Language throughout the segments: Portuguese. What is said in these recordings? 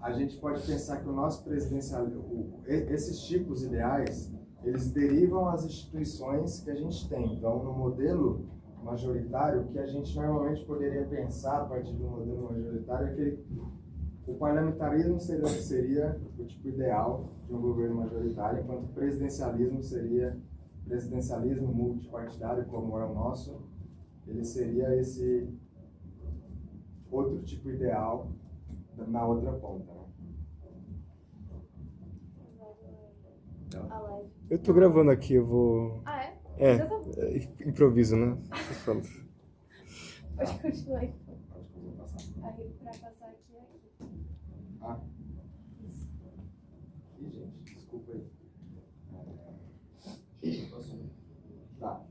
a gente pode pensar que o nosso presidencialismo, esses tipos ideais, eles derivam as instituições que a gente tem. Então, no modelo majoritário, o que a gente normalmente poderia pensar a partir do modelo majoritário é que o parlamentarismo seria o tipo ideal de um governo majoritário, enquanto o presidencialismo seria presidencialismo multipartidário, como é o nosso, ele seria esse outro tipo ideal na outra ponta. Né? Eu tô gravando aqui, eu vou... Ah, é? Improviso, né? Pode continuar aí. Aí, Pra passar aqui é aqui. Ah. Ih, gente, desculpa aí. Tá.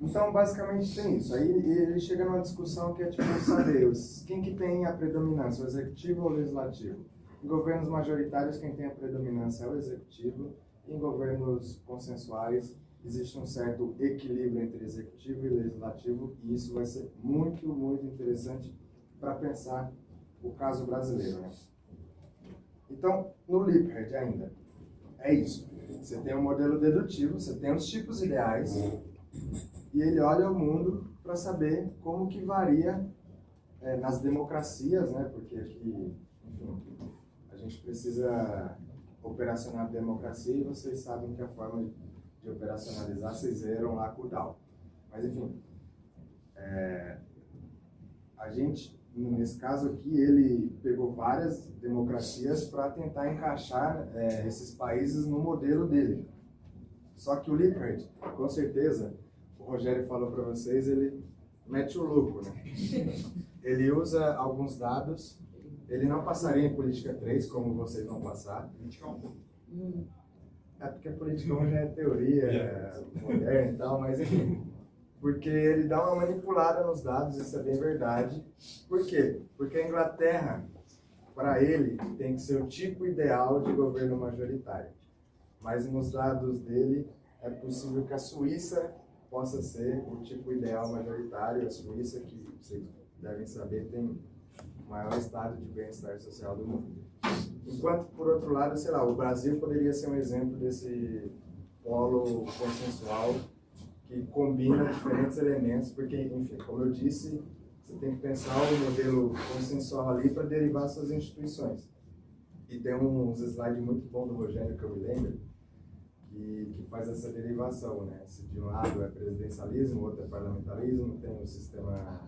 Então, basicamente tem isso. Aí ele chega numa discussão que é tipo saber quem que tem a predominância, o executivo ou o legislativo. Em governos majoritários, quem tem a predominância é o executivo. Em governos consensuais, existe um certo equilíbrio entre executivo e legislativo, e isso vai ser muito, muito interessante para pensar o caso brasileiro. Né? Então, no Lippert ainda, é isso. Você tem um modelo dedutivo, você tem os tipos ideais, e ele olha o mundo para saber como que varia nas democracias, né? Porque aqui, enfim, a gente precisa operacionar a democracia e vocês sabem que a forma de operacionalizar, vocês viram lá com o DAO. Mas, enfim, a gente, nesse caso aqui, ele pegou várias democracias para tentar encaixar esses países no modelo dele. Só que o Lippert, com certeza, o Rogério falou para vocês, ele mete o louco, né? Ele usa alguns dados, ele não passaria em política 3, como vocês vão passar. É porque a política 1 já é teoria moderna e tal, mas enfim. Porque ele dá uma manipulada nos dados, isso é bem verdade. Por quê? Porque a Inglaterra, para ele, tem que ser o tipo ideal de governo majoritário. Mas nos dados dele, é possível que a Suíça possa ser o tipo ideal majoritário. A Suíça, que vocês devem saber, tem o maior estado de bem-estar social do mundo. Enquanto, por outro lado, sei lá, o Brasil poderia ser um exemplo desse polo consensual que combina diferentes elementos, porque, enfim, como eu disse, você tem que pensar o modelo consensual ali para derivar suas instituições. E tem uns slides muito bons do Rogério, que eu me lembro, que faz essa derivação, né? Se de um lado é presidencialismo, outro é parlamentarismo, tem o sistema,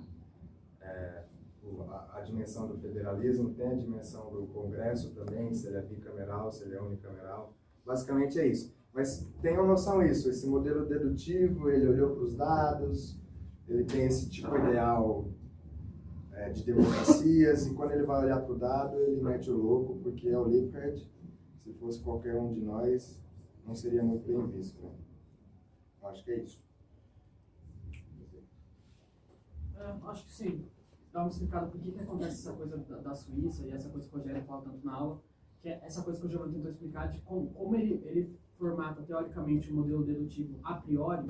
a dimensão do federalismo, tem a dimensão do Congresso também, se ele é bicameral, se ele é unicameral. Basicamente é isso. Mas tenham noção disso, esse modelo dedutivo, ele olhou para os dados, ele tem esse tipo ideal de democracias, e quando ele vai olhar para o dado, ele mete o louco, porque é o Lippert. Se fosse qualquer um de nós, não seria muito bem visto. Né? Eu acho que é isso. Acho que sim. Dá uma explicada por que acontece essa coisa da Suíça e essa coisa que o Rogério fala tanto na aula, que é essa coisa que o Giovanni tentou explicar de como ele formata teoricamente o modelo dedutivo a priori,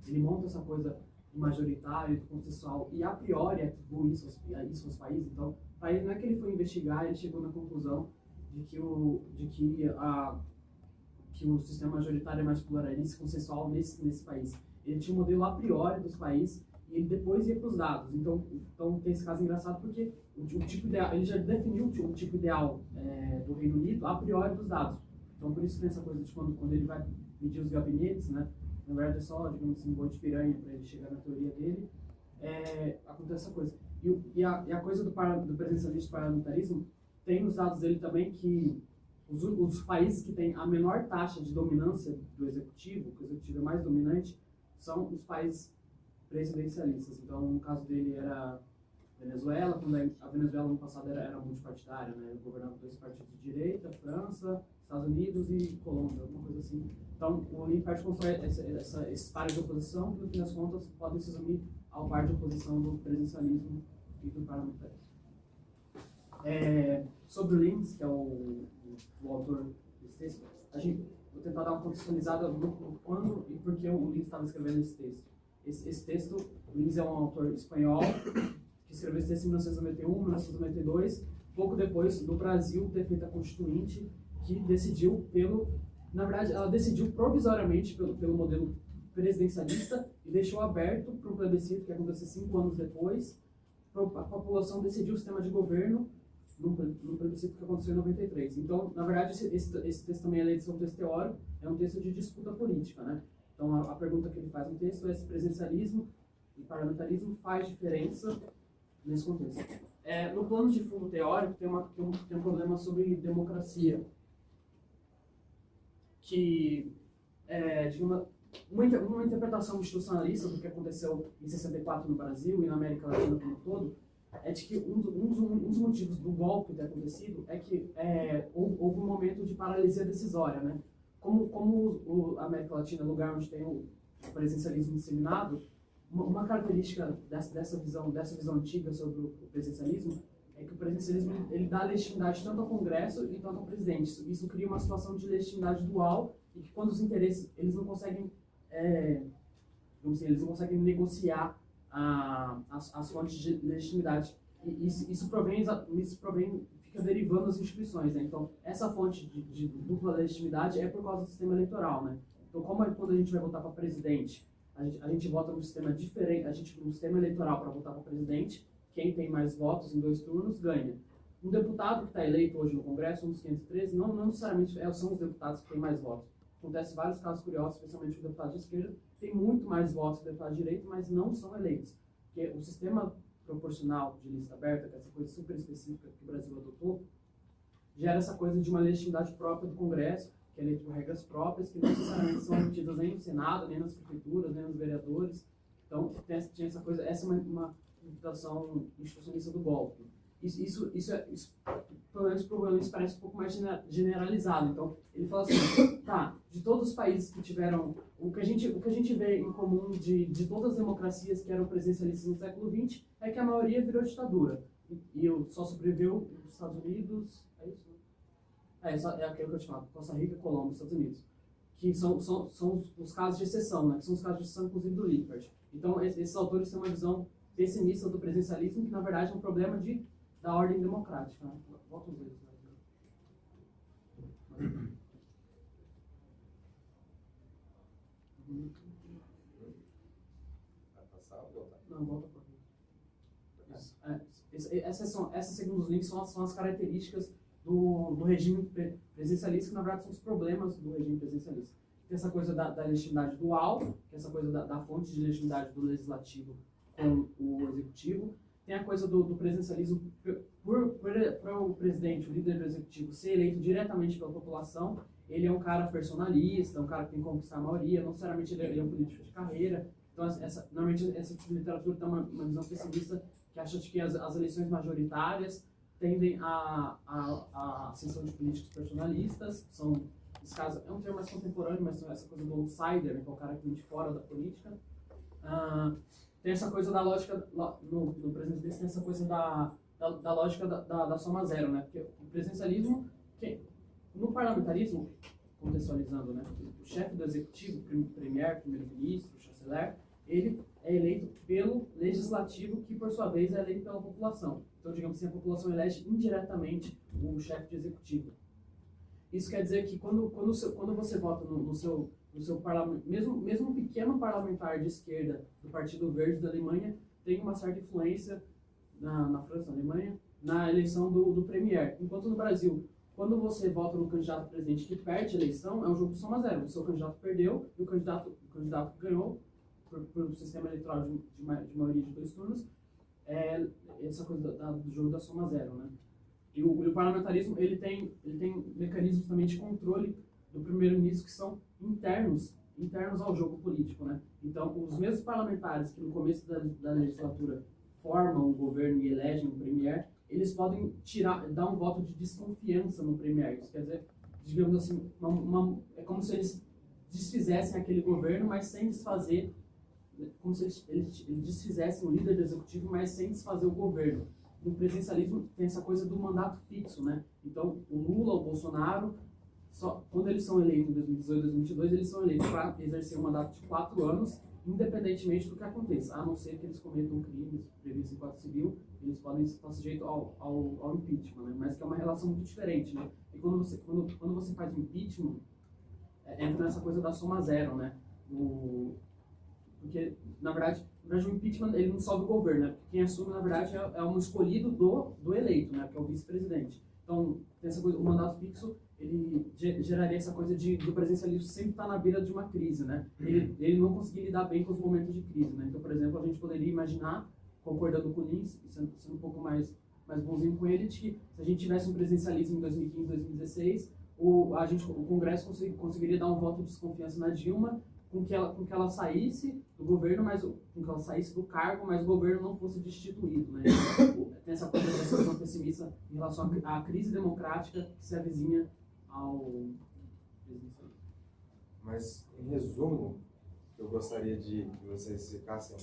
ele monta essa coisa do majoritário, do consensual, e a priori atribui isso aos países. Então, para ele, não é que ele foi investigar, ele chegou na conclusão de que o sistema majoritário é mais pluralista e consensual nesse país. Ele tinha um modelo a priori dos países e ele depois ia para os dados. Então tem esse caso engraçado porque o tipo ideal, ele já definiu o tipo ideal do Reino Unido a priori dos dados. Então por isso tem essa coisa de quando ele vai medir os gabinetes, né? Na verdade é só, digamos assim, um boi de piranha para ele chegar na teoria dele. Acontece essa coisa. E a coisa do presidencialismo e parlamentarismo tem nos dados dele também que os países que têm a menor taxa de dominância do executivo, que o executivo é mais dominante, são os países presidencialistas. Então, no caso dele era Venezuela, quando a Venezuela no passado era multipartidária, né? Governava 2 partidos de direita, França, Estados Unidos e Colômbia, alguma coisa assim. Então, o Lippert constrói esses pares de oposição que, no fim das contas, podem se resumir ao par de oposição do presidencialismo e do parlamentarismo. Sobre o Linz, que é o autor desse texto, vou tentar dar uma contextualizada no quando e por que o Linz estava escrevendo esse texto. Esse texto, o Linz é um autor espanhol que escreveu depois desse 1991, 1992, pouco depois do Brasil ter feito a Constituinte, que decidiu na verdade, ela decidiu provisoriamente pelo modelo presidencialista e deixou aberto para um plebiscito que aconteceu 5 anos depois, para a população decidir o sistema de governo no plebiscito que aconteceu em 93. Então, na verdade, esse texto também, além de ser um texto teórico, é um texto de disputa política, né? Então, a pergunta que ele faz no texto é se presidencialismo e parlamentarismo faz diferença nesse contexto. No plano de fundo teórico, tem um problema sobre democracia, que digamos, uma interpretação institucionalista do que aconteceu em 64 no Brasil e na América Latina como um todo, é de que um dos motivos do golpe ter acontecido é que houve um momento de paralisia decisória, né? Como a América Latina é lugar onde tem o presidencialismo disseminado, uma característica dessa visão antiga sobre o presidencialismo é que o presidencialismo ele dá legitimidade tanto ao Congresso e tanto ao presidente. Isso cria uma situação de legitimidade dual e que quando os interesses eles não conseguem negociar as fontes de legitimidade. E isso provém, fica derivando das instituições, né? Então, essa fonte de dupla legitimidade é por causa do sistema eleitoral, né? Então, quando a gente vai votar para presidente, a gente vota num sistema diferente, num sistema eleitoral para votar para presidente, quem tem mais votos em 2 turnos ganha. Um deputado que está eleito hoje no Congresso, um dos 513, não necessariamente são os deputados que têm mais votos. Acontece vários casos curiosos, especialmente o deputado de esquerda, tem muito mais votos que o deputado de direita, mas não são eleitos. Porque o sistema proporcional de lista aberta, que é essa coisa super específica que o Brasil adotou, gera essa coisa de uma legitimidade própria do Congresso, que é eleito por regras próprias, que não necessariamente são emitidas nem no Senado, nem nas prefeituras, nem nos vereadores. Então, tinha essa coisa, essa é uma interpretação institucionalista do golpe. Isso pelo menos para o Williams parece um pouco mais generalizado. Então, ele fala assim, tá, de todos os países que tiveram, o que a gente vê em comum de todas as democracias que eram presidencialistas no século XX é que a maioria virou ditadura. E só sobreviveu os Estados Unidos, é isso? É aquilo que eu te falo, Costa Rica, Colômbia, Estados Unidos. Que são os casos de exceção, né? Que são os casos de exceção, inclusive, do Lippert. Então, esses autores têm uma visão pessimista do presidencialismo, que, na verdade, é um problema da ordem democrática. Né? Volta os dedos. Vai passar ou voltar? Não, volta para essas, segundo os links, são as características do regime presidencialista, que na verdade são os problemas do regime presidencialista. Tem essa coisa da legitimidade dual, que é essa coisa da fonte de legitimidade do legislativo com o executivo. Tem a coisa do presidencialismo para o presidente, o líder do executivo, ser eleito diretamente pela população. Ele é um cara personalista, um cara que tem que conquistar a maioria, não necessariamente ele é um político de carreira. Então, normalmente, essa tipo de literatura tem uma visão pessimista que acha que as eleições majoritárias tendem à ascensão de políticos personalistas. Esse caso é um termo mais contemporâneo, mas essa coisa do outsider, né, que é o cara que vem de fora da política. Tem essa coisa da lógica, no presidencialismo, tem essa coisa da lógica da soma zero, né? Porque o presidencialismo, no parlamentarismo, contextualizando, né? O chefe do executivo, primeiro-ministro, chanceler, ele é eleito pelo legislativo, que por sua vez é eleito pela população. Então, digamos assim, a população elege indiretamente o chefe de executivo. Isso quer dizer que quando você vota no seu parlamento, mesmo um pequeno parlamentar de esquerda do Partido Verde da Alemanha tem uma certa influência na França, na Alemanha, na eleição do premier. Enquanto no Brasil, quando você vota no candidato a presidente que perde a eleição, é um jogo de soma zero. O seu candidato perdeu e o candidato que ganhou por um sistema eleitoral de maioria de 2 turnos, é essa coisa do jogo da soma zero, né? E o parlamentarismo ele tem mecanismos também de controle do primeiro-ministro que são internos ao jogo político, né? Então, os mesmos parlamentares que no começo da legislatura formam o governo e elegem o premier, eles podem dar um voto de desconfiança no premier. Isso quer dizer, digamos assim, é como se eles desfizessem aquele governo, mas sem desfazer, como se eles desfizessem o líder do executivo, mas sem desfazer o governo. No presidencialismo tem essa coisa do mandato fixo, né? Então, o Lula, o Bolsonaro, quando eles são eleitos em 2018, 2022, eles são eleitos para exercer um mandato de 4 anos independentemente do que aconteça, a não ser que eles cometam crimes previstos em Código Civil, eles podem estar sujeitos ao impeachment, né? Mas que é uma relação muito diferente, né? E quando você faz o impeachment, entra nessa coisa da soma zero, né? Porque, na verdade, o impeachment ele não solve o governo, né? Porque quem assume, na verdade, é um escolhido do eleito, né? Que é o vice-presidente. Então, tem essa coisa, o mandato fixo, ele geraria essa coisa do presidencialismo sempre estar na beira de uma crise, né? Ele não conseguir lidar bem com os momentos de crise, né? Então, por exemplo, a gente poderia imaginar, concordando com o Lins, sendo um pouco mais bonzinho com ele, de que se a gente tivesse um presidencialismo em 2015, 2016, o Congresso conseguiria dar um voto de desconfiança na Dilma, com que ela saísse do governo, com que ela saísse do cargo, mas o governo não fosse destituído, né? Tem essa coisa dessa visão pessimista em relação à crise democrática que se avizinha ao presidencialismo. Mas, em resumo, eu gostaria de que vocês ficassem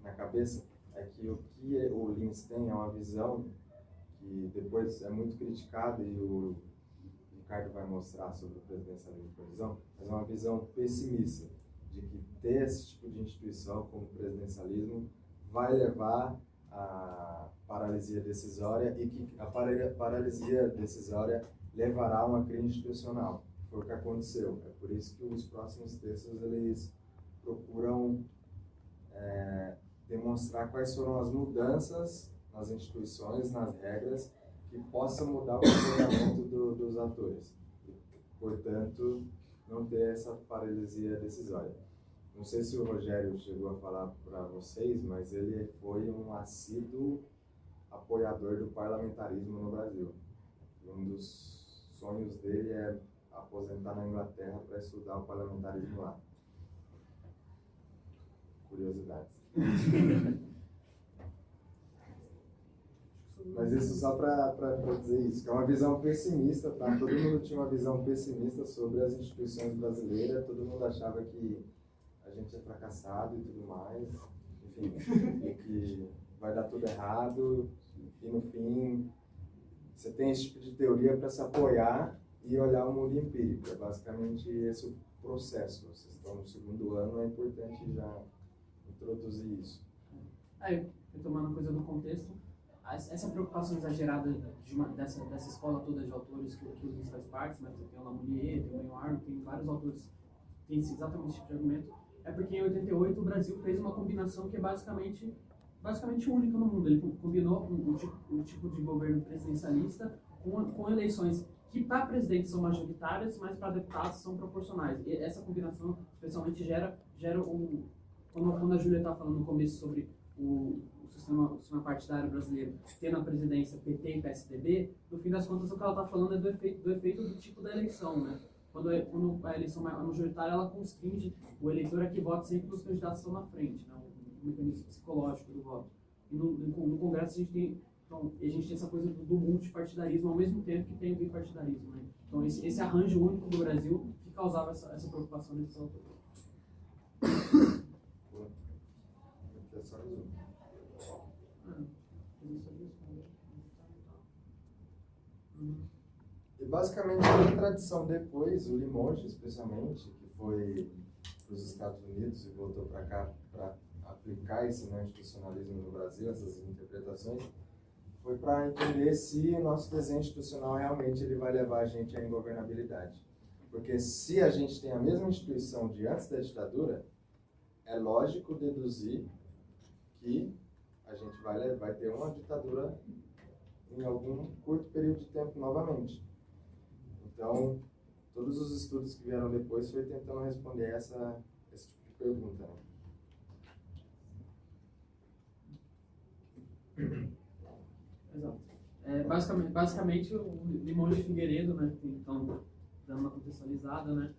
na cabeça é que o que o Lins tem é uma visão que depois é muito criticada e o Ricardo vai mostrar sobre o presidencialismo de coalizão, mas é uma visão pessimista de que ter esse tipo de instituição como o presidencialismo vai levar à paralisia decisória e que a paralisia decisória levará a uma crise institucional. Foi o que aconteceu. É por isso que os próximos textos eles procuram demonstrar quais foram as mudanças nas instituições, nas regras, que possam mudar o comportamento dos atores. E, portanto, não ter essa paralisia decisória. Não sei se o Rogério chegou a falar para vocês, mas ele foi um assíduo apoiador do parlamentarismo no Brasil. Um dos sonhos dele é aposentar na Inglaterra para estudar o parlamentarismo lá. Curiosidades. Mas isso só para dizer isso, que é uma visão pessimista, tá? Todo mundo tinha uma visão pessimista sobre as instituições brasileiras, todo mundo achava que a gente é fracassado e tudo mais, enfim, e que vai dar tudo errado, e no fim você tem esse tipo de teoria para se apoiar e olhar o mundo empírico. É basicamente esse o processo. Vocês estão no segundo ano, é importante já introduzir isso. Aí, retomando a coisa do contexto, essa preocupação exagerada dessa escola toda de autores que o Lins faz parte, né? Tem o Lamounier, tem o Maynard, tem vários autores que têm exatamente esse tipo de argumento, é porque em 88 o Brasil fez uma combinação que é basicamente única no mundo. Ele combinou um tipo de governo presidencialista com eleições que para presidente são majoritárias, mas para deputados são proporcionais. E essa combinação especialmente gera quando a Júlia estava falando no começo sobre o sistema partidário brasileiro tendo a presidência PT e PSDB, no fim das contas o que ela está falando é do efeito do tipo da eleição, né? Quando a eleição é majoritária, ela constringe o eleitor a que vote sempre que os candidatos estão na frente, né? O mecanismo psicológico do voto. E no Congresso a gente tem essa coisa do multipartidarismo ao mesmo tempo que tem o bipartidarismo, né? Então esse arranjo único do Brasil que causava essa preocupação desses autores. E basicamente a tradição depois, o Limoges especialmente, que foi para os Estados Unidos e voltou para cá para aplicar esse não institucionalismo no Brasil, essas interpretações, foi para entender se o nosso desenho institucional realmente ele vai levar a gente à ingovernabilidade. Porque se a gente tem a mesma instituição de antes da ditadura, é lógico deduzir que a gente vai ter uma ditadura em algum curto período de tempo novamente. Então, todos os estudos que vieram depois foi tentando responder esse tipo de pergunta. Né? Exato. Basicamente, o Limões de Figueiredo, né, então, dando uma contextualizada, né,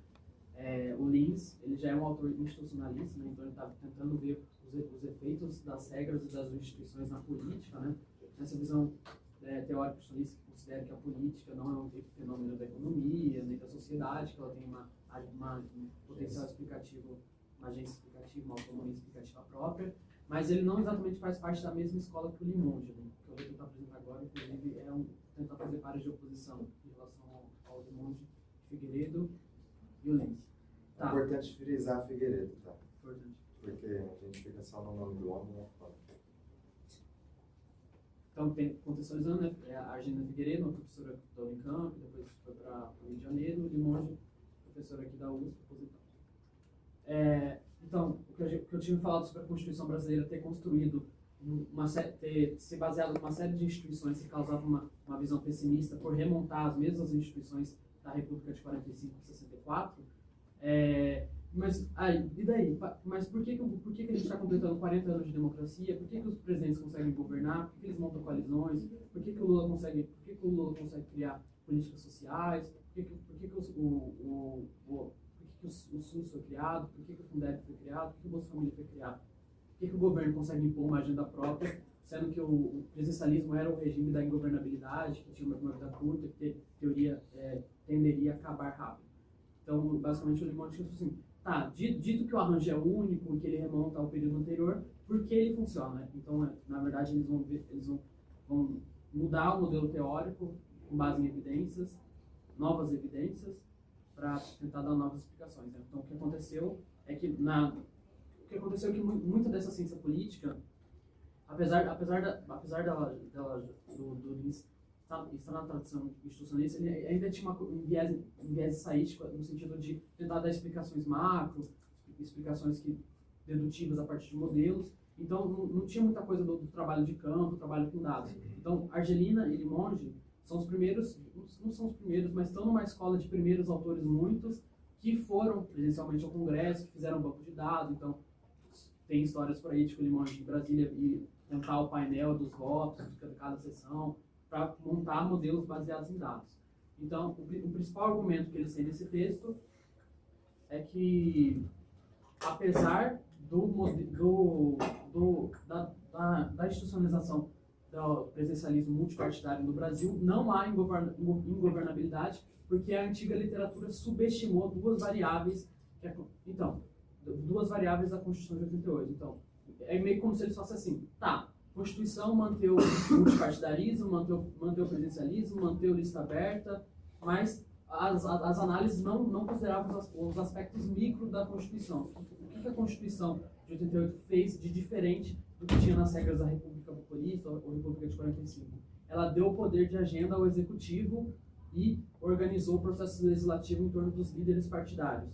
o Lins, ele já é um autor institucionalista, né, então ele está tentando ver os efeitos das regras e das instituições na política, né, nessa visão teórica institucionalista que considera que a política não é um fenômeno da economia, nem da sociedade, que ela tem um potencial explicativo, uma agência explicativa, uma autonomia explicativa própria, mas ele não exatamente faz parte da mesma escola que o Limoges, né, que eu vou tentar apresentar agora, inclusive tentar fazer pares de oposição em relação ao Limoges de Figueiredo e o Lins. Tá. É importante frisar Figueiredo, tá? Importante. nome do homem, né? Então, contextualizando, né, a Argentina Figueiredo, uma professora da Unicamp, depois foi para o Rio de Janeiro, o Limonge, professora aqui da USP, aposentado. Então, o que eu tinha falado sobre a Constituição brasileira ter construído, ter se baseado numa série de instituições que causavam uma visão pessimista por remontar as mesmas instituições da República de 45 e 64, mas e daí? Mas por que a gente está completando 40 anos de democracia? Por que os presidentes conseguem governar? Por que eles montam coalizões? Por que o Lula consegue criar políticas sociais? Por que o SUS foi criado? Por que o Fundeb foi criado? Por que o Bolsa Família foi criado? Por que o governo consegue impor uma agenda própria, sendo que o presidencialismo era o regime da ingovernabilidade, que tinha uma vida curta, que teoria tenderia a acabar rápido? Então, basicamente, o Limonge disse assim, tá, dito que o arranjo é único, que ele remonta ao período anterior, por que ele funciona? Né? Então, na verdade, eles vão mudar o modelo teórico com base em evidências, novas evidências, para tentar dar novas explicações. Né? Então, o que aconteceu é que muita dessa ciência política, apesar do estar na tradição institucionalista, ele ainda tinha um viés saístico no sentido de tentar dar explicações macro, explicações dedutivas a partir de modelos. Então, não tinha muita coisa do trabalho de campo, trabalho com dados. Então, Argelina e Limonge são os primeiros, não são os primeiros, mas estão numa escola de primeiros autores muitos que foram presencialmente ao Congresso, que fizeram um banco de dados. Então, tem histórias por aí de que o Limonge de Brasília e montar o painel dos votos de cada sessão, para montar modelos baseados em dados. Então, o principal argumento que eles têm nesse texto é que, apesar da institucionalização do presidencialismo multipartidário no Brasil, não há ingovernabilidade, porque a antiga literatura subestimou duas variáveis da Constituição de 88. Então, é meio como se eles fossem assim, tá, Constituição manteve o multipartidarismo, manteve o presidencialismo, manteve a lista aberta, mas as análises não consideravam os aspectos micro da Constituição. O que a Constituição de 88 fez de diferente do que tinha nas regras da República Populista ou República de 45? Ela deu o poder de agenda ao Executivo e organizou o processo legislativo em torno dos líderes partidários,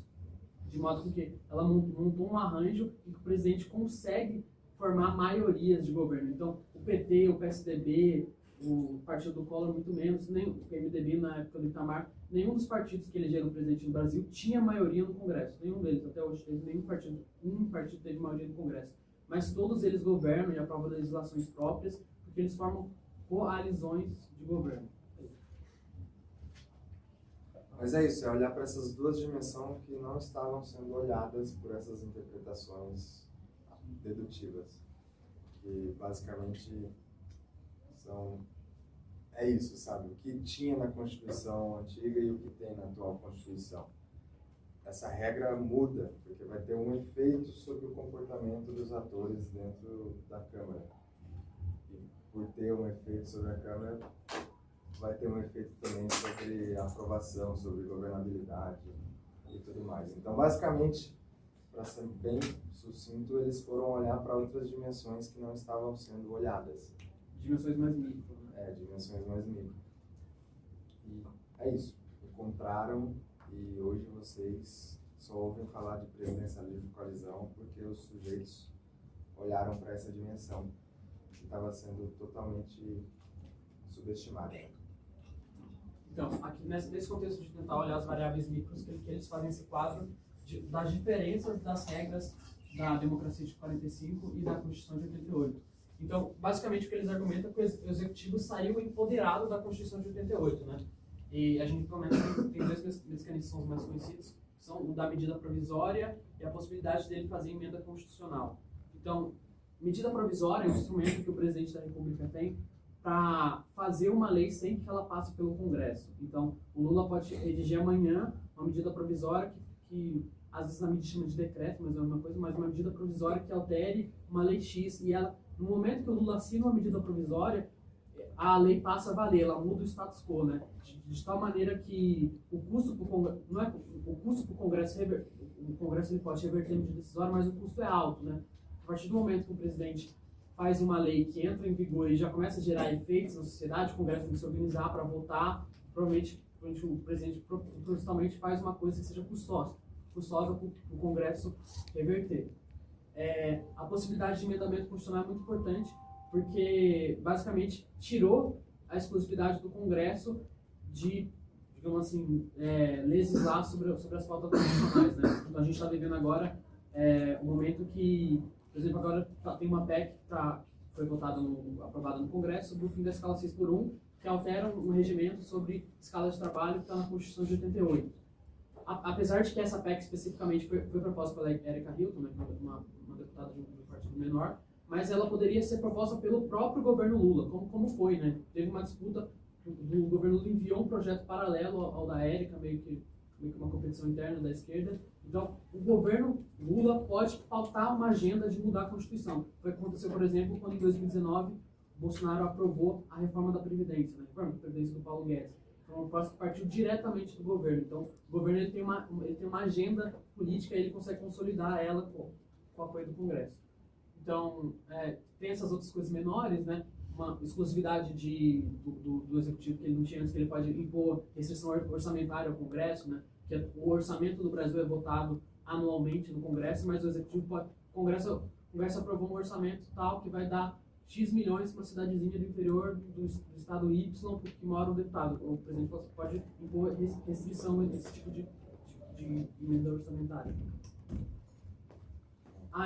de modo que ela montou um arranjo em que o presidente consegue formar maiorias de governo. Então, o PT, o PSDB, o partido do Collor, muito menos, nem o MDB na época do Itamar, nenhum dos partidos que elegeram o presidente no Brasil tinha maioria no Congresso. Nenhum deles, até hoje, nenhum partido teve maioria no Congresso. Mas todos eles governam e aprovam legislações próprias, porque eles formam coalizões de governo. Mas é isso, é olhar para essas duas dimensões que não estavam sendo olhadas por essas interpretações dedutivas, que basicamente é isso, sabe? O que tinha na Constituição antiga e o que tem na atual Constituição. Essa regra muda, porque vai ter um efeito sobre o comportamento dos atores dentro da Câmara. E por ter um efeito sobre a Câmara, vai ter um efeito também sobre a aprovação, sobre governabilidade e tudo mais. Então, basicamente, para ser bem sucinto, eles foram olhar para outras dimensões que não estavam sendo olhadas. Dimensões mais micro, né? Dimensões mais micro. E é isso. Encontraram e hoje vocês só ouvem falar de presidencialismo de coalizão porque os sujeitos olharam para essa dimensão que estava sendo totalmente subestimada. Então, aqui nesse contexto de tentar olhar as variáveis micros, que eles fazem esse quadro das diferenças das regras da democracia de 45 e da Constituição de 88. Então, basicamente, o que eles argumentam é que o Executivo saiu empoderado da Constituição de 88, né? E a gente, pelo menos, tem dois mecanismos mais conhecidos, que são o da medida provisória e a possibilidade dele fazer emenda constitucional. Então, medida provisória é um instrumento que o presidente da República tem para fazer uma lei sem que ela passe pelo Congresso. Então, o Lula pode redigir amanhã uma medida provisória que às vezes a mídia chama de decreto, mas é uma coisa, mas uma medida provisória que altere uma lei X, e ela, no momento que o Lula assina uma medida provisória, a lei passa a valer, ela muda o status quo, né? De tal maneira que o custo para o Congresso, o Congresso ele pode reverter a medida decisória, mas o custo é alto, né? partir do momento que o presidente faz uma lei que entra em vigor e já começa a gerar efeitos na sociedade, o Congresso tem que se organizar para votar, provavelmente o presidente propositalmente faz uma coisa que seja custosa para o Congresso reverter. A possibilidade de emendamento constitucional é muito importante, porque basicamente tirou a exclusividade do Congresso de, digamos assim, legislar sobre as pautas constitucionais, né? Então a gente está vivendo agora um momento que, por exemplo, agora tem uma PEC que foi aprovada no Congresso sobre o fim da escala 6x1, que altera um regimento sobre escala de trabalho que está na Constituição de 88. Apesar de que essa PEC especificamente foi proposta pela Erika Hilton, né, que é uma deputada de um partido menor, mas ela poderia ser proposta pelo próprio governo Lula, como foi, né? Teve uma disputa, o governo Lula enviou um projeto paralelo ao da Erika, meio que uma competição interna da esquerda. Então, o governo Lula pode pautar uma agenda de mudar a Constituição. Foi o que aconteceu, por exemplo, quando em 2019 Bolsonaro aprovou a reforma da Previdência, né? A reforma da Previdência do Paulo Guedes. Então, uma proposta que partiu diretamente do governo. Então, o governo ele tem uma agenda política e ele consegue consolidar ela com o apoio do Congresso. Então, tem essas outras coisas menores, né? Uma exclusividade do Executivo que ele não tinha antes, que ele pode impor restrição orçamentária ao Congresso, né? Que o orçamento do Brasil é votado anualmente no Congresso, mas o Executivo o Congresso aprovou um orçamento tal que vai dar X milhões para uma cidadezinha do interior do estado Y que mora o deputado. O presidente pode impor restrição nesse tipo de emenda orçamentária.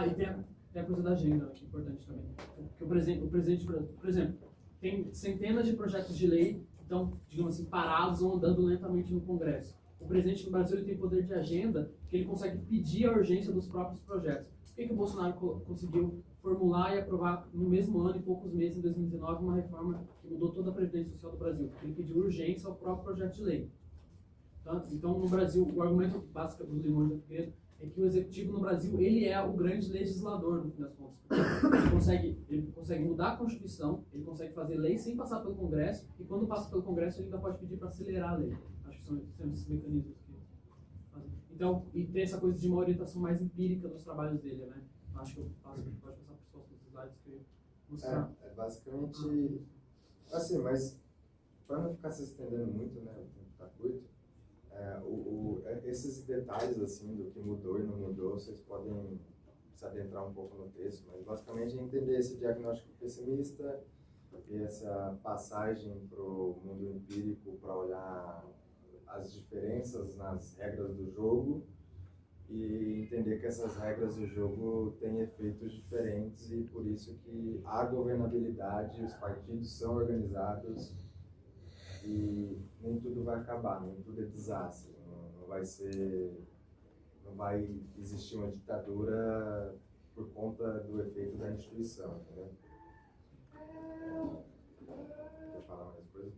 E tem a coisa da agenda, que é importante também. Porque o presidente, por exemplo, tem centenas de projetos de lei que estão, digamos assim, parados ou andando lentamente no Congresso. O presidente do Brasil ele tem poder de agenda que ele consegue pedir a urgência dos próprios projetos. Por que o Bolsonaro conseguiu formular e aprovar no mesmo ano, em poucos meses, em 2019, uma reforma que mudou toda a Previdência Social do Brasil? Porque ele pediu urgência ao próprio projeto de lei. Então, no Brasil, o argumento básico do Limões da Figueiredo é que o Executivo no Brasil, ele é o grande legislador, no fim das contas. Ele consegue mudar a Constituição, ele consegue fazer lei sem passar pelo Congresso, e quando passa pelo Congresso, ele ainda pode pedir para acelerar a lei. Acho que são esses mecanismos que fazem. Então, e tem essa coisa de uma orientação mais empírica dos trabalhos dele, né? Acho que eu pode passar por todos os slides que eu mostrar. Basicamente, assim, mas para não ficar se estendendo muito, né, o tempo está curto, esses detalhes, assim, do que mudou e não mudou, vocês podem se adentrar um pouco no texto, mas basicamente é entender esse diagnóstico pessimista e essa passagem para o mundo empírico para olhar as diferenças nas regras do jogo e entender que essas regras do jogo têm efeitos diferentes e por isso que há governabilidade, os partidos são organizados e nem tudo vai acabar, nem tudo é desastre, não vai existir uma ditadura por conta do efeito da instituição, entendeu? Quer falar mais coisa?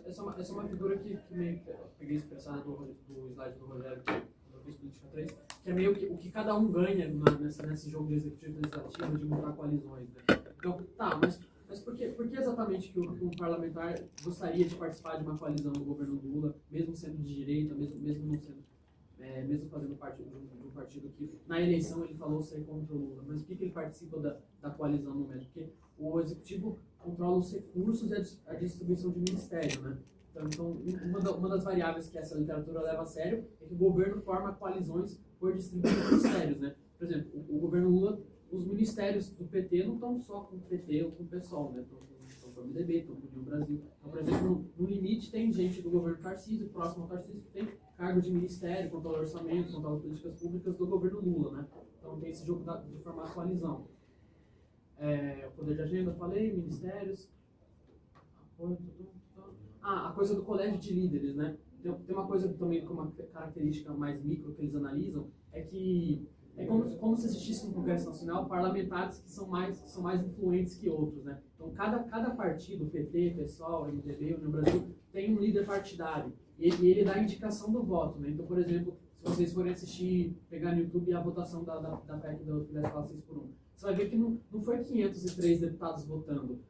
Essa é uma figura que meio que eu peguei expressada do slide do Rogério, do Vice Política 3, que é meio que o que cada um ganha nesse jogo de executivo e legislativo de montar coalizões, né? Então, mas por que exatamente que um parlamentar gostaria de participar de uma coalizão do governo Lula, mesmo sendo de direita, mesmo não sendo, mesmo fazendo parte de um partido que na eleição ele falou ser contra o Lula, mas por que ele participa da coalizão no momento? Porque o executivo controla os recursos e a distribuição de ministério, né? Então, uma das variáveis que essa literatura leva a sério é que o governo forma coalizões por distribuição de ministérios, né? Por exemplo, o governo Lula, os ministérios do PT não estão só com o PT ou com o PSOL, né? Estão com o MDB, estão com o União Brasil. Então, por exemplo, no limite tem gente do governo Tarcísio, próximo ao Tarcísio, que tem cargo de ministério, controla o orçamento, controla as políticas públicas do governo Lula, né? Então tem esse jogo de formar coalizão. O poder de agenda, eu falei, ministérios, apoio, a coisa do colégio de líderes, né? Tem uma coisa também, com uma característica mais micro que eles analisam, é que é como se existisse no Congresso Nacional parlamentares que são mais influentes que outros, né? Então, cada partido, PT, PSOL, MDB, União Brasil, tem um líder partidário. E ele dá a indicação do voto, né? Então, por exemplo, se vocês forem pegar no YouTube a votação da PEC da escala 6x1, você vai ver que não foi 503 deputados votando.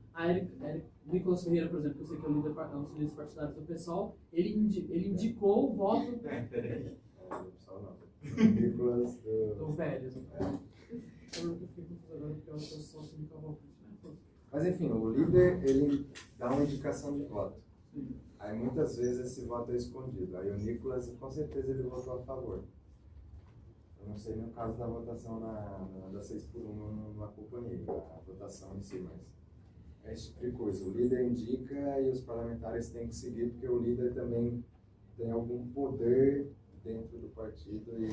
Nicolas Ferreira, por exemplo, que eu sei que é um dos líderes partidários do PSOL, ele indicou o voto... Nicolas... Dos velhos. conservadora, porque a oposição sindical voltante, né? Mas enfim, o líder, ele dá uma indicação de voto. Sim. Aí muitas vezes esse voto é escondido. Aí o Nicolas, com certeza, ele votou a favor. Eu não sei no caso da votação da 6x1 na companhia, a votação em si, mas é esse tipo de coisa. O líder indica e os parlamentares têm que seguir, porque o líder também tem algum poder dentro do partido e